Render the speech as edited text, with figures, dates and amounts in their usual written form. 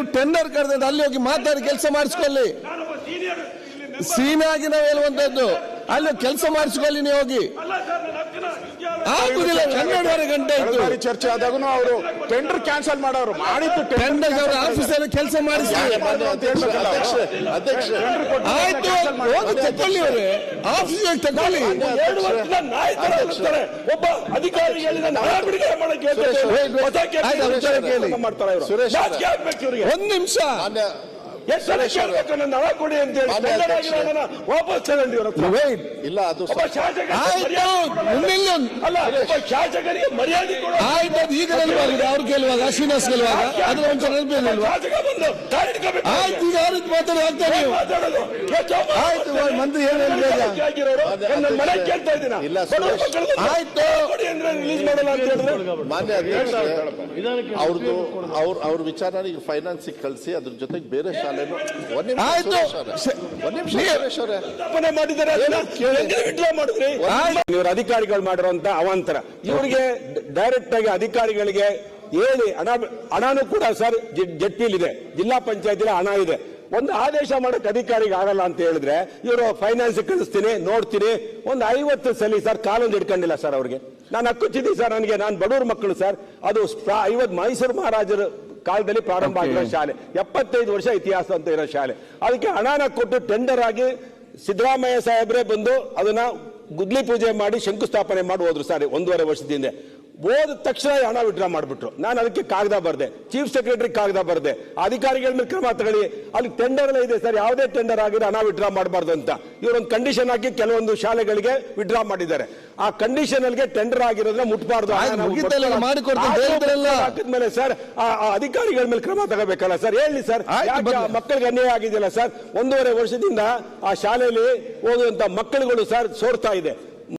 ನೀವು ಟೆಂಡರ್ ಕರೆದ್ರೆ ಅಲ್ಲಿ ಹೋಗಿ ಮಾತಾಡಿ ಕೆಲಸ ಮಾಡಿಸ್ಕೊಳ್ಳಿ. ಸೀನಾಗಿ ನಾವು ಹೇಳುವಂತದ್ದು ಅಲ್ಲಿ ಕೆಲಸ ಮಾಡಿಸ್ಕೊಳ್ಳಿ. ನೀವು ಹೋಗಿ ಆಗುದಿಲ್ಲ. 12:30 ಗಂಟೆ ಆಯ್ತು ಚರ್ಚೆ ಆದಾಗ ಅವರು ಟೆಂಡರ್ ಕ್ಯಾನ್ಸಲ್ ಮಾಡೋರು ಮಾಡಿದ್ದು ಟೆಂಡರ್ ಅವರ ಆಫೀಸಲ್ಲಿ ಕೆಲಸ ಮಾಡಿಸಿ ಆಯ್ತು ತಗೊಳ್ಳಿ. ಅವರೇ ಆಫೀಸಿಗೆ ತಗೊಳ್ಳಿ. ಒಬ್ಬ ಅಧಿಕಾರಿ ಒಂದು ನಿಮಿಷ ಕೊಡಿ ಅಂತ ಹೇಳಿ ವಾಪಸ್ ತಗೊಂಡು ಇಲ್ಲ. ಅದು ಶಾಸಕರಿಗೆ ಮರ್ಯಾದೆ ಆಯ್ತು. ಅದು ಈಗ ನೆನಪಾಗಿದೆ ಅವ್ರು ಕೇಳುವಾಗ ಶ್ರೀನಿವಾಸ್ ಕೇಳುವಾಗ ಅದು ಒಂದ್ಸಲ ನೆನಪಿರಲಿಲ್ವಾ? ಆಯ್ತು ಈಗ ಅವ್ರಿಗೆ ಮಾತಾಡಿ ಆಗ್ತಾರೆ ನೀವು. ಆಯ್ತು ಮಂತ್ರಿ ಏನು ಮನೆ ಕೇಳ್ತಾ ಇದ್ದೀನ ಆಯ್ತು ರಿಲೀಸ್ ಮಾಡಲ್ಲ ಅಂತ ಹೇಳಿದ್ರೆ ಮಾನ್ಯ ಅಧ್ಯಕ್ಷ ಅವ್ರದ್ದು ಅವ್ರ ವಿಚಾರ ಈಗ ಫೈನಾನ್ಸ್ ಕಳಿಸಿ ಅದ್ರ ಜೊತೆಗೆ ಬೇರೆ ಶಾಲೆನೂ ಇವರು ಅಧಿಕಾರಿಗಳು ಮಾಡಿರುವಂತ ಅವಾಂತರ ಇವರಿಗೆ ಡೈರೆಕ್ಟ್ ಆಗಿ ಅಧಿಕಾರಿಗಳಿಗೆ ಹೇಳಿ ಹಣನೂ ಕೂಡ ಸರ್ ಜಡ್ಪಿಲಿದೆ, ಜಿಲ್ಲಾ ಪಂಚಾಯತಿಲಿ ಹಣ ಇದೆ. ಒಂದು ಆದೇಶ ಮಾಡಕ್ಕೆ ಅಧಿಕಾರಿಗೆ ಆಗಲ್ಲ ಅಂತ ಹೇಳಿದ್ರೆ ಇವರು ಫೈನಾನ್ಸ್ ಕಳಿಸ್ತೀನಿ ನೋಡ್ತೀನಿ. ಒಂದು 50 ಸಲ ಸರ್ ಕಾಲೊಂದು ಹಿಡ್ಕೊಂಡಿಲ್ಲ ಸರ್ ಅವ್ರಿಗೆ. ನಾನು ಹಕ್ಕುಚ್ಚಿದ್ದೀನಿ ಸರ್, ನಾನು ಬಡವ್ರ ಮಕ್ಕಳು ಸರ್. ಅದು 50 ಮೈಸೂರು ಮಹಾರಾಜರು ಕಾಲದಲ್ಲಿ ಪ್ರಾರಂಭ ಆಗಿರೋ ಶಾಲೆ, 75 ವರ್ಷ ಇತಿಹಾಸ ಅಂತ ಇರೋ ಶಾಲೆ. ಅದಕ್ಕೆ ಹಣನ ಕೊಟ್ಟು ಟೆಂಡರ್ ಆಗಿ ಸಿದ್ದರಾಮಯ್ಯ ಸಾಹೇಬ್ರೆ ಬಂದು ಅದನ್ನ ಗುದ್ಲಿ ಪೂಜೆ ಮಾಡಿ ಶಂಕುಸ್ಥಾಪನೆ ಮಾಡಿ ಹೋದ್ರು ಸರ್ 1.5 ವರ್ಷದಿಂದ. ಹೋದ ತಕ್ಷಣ ಹಣ ವಿಡ್ರಾ ಮಾಡಿಬಿಟ್ರು. ನಾನು ಅದಕ್ಕೆ ಕಾಗದ ಬರ್ದೆ, ಚೀಫ್ ಸೆಕ್ರೆಟರಿ ಕಾಗದ ಬರ್ದೆ, ಅಧಿಕಾರಿಗಳ ಮೇಲೆ ಕ್ರಮ ತಗೊಳ್ಳಿ. ಅಲ್ಲಿ ಟೆಂಡರ್ ಇದೆ ಸರ್, ಯಾವುದೇ ಟೆಂಡರ್ ಆಗಿದ್ರೆ ಹಣ ವಿಡ್ರಾ ಮಾಡಬಾರ್ದು ಅಂತ ಇವರೊಂದು ಕಂಡೀಷನ್ ಹಾಕಿ ಕೆಲವೊಂದು ಶಾಲೆಗಳಿಗೆ ವಿಡ್ರಾ ಮಾಡಿದ್ದಾರೆ. ಆ ಕಂಡೀಷನ್ ಅಲ್ಲಿ ಟೆಂಡರ್ ಆಗಿರೋದ್ರ ಮುಟ್ಬಾರ್ದು. ಹಾಕಿದ್ಮೇಲೆ ಸರ್ ಆ ಅಧಿಕಾರಿಗಳ ಮೇಲೆ ಕ್ರಮ ತಗೋಬೇಕಲ್ಲ ಸರ್. ಹೇಳಿ ಸರ್, ಮಕ್ಕಳಿಗೆ ಅನ್ಯಾಯ ಆಗಿದೆಯಲ್ಲ ಸರ್. 1.5 ವರ್ಷದಿಂದ ಆ ಶಾಲೆಯಲ್ಲಿ ಓದುವಂತ ಮಕ್ಕಳುಗಳು ಸರ್ ಸೋರ್ತಾ ಇದೆ.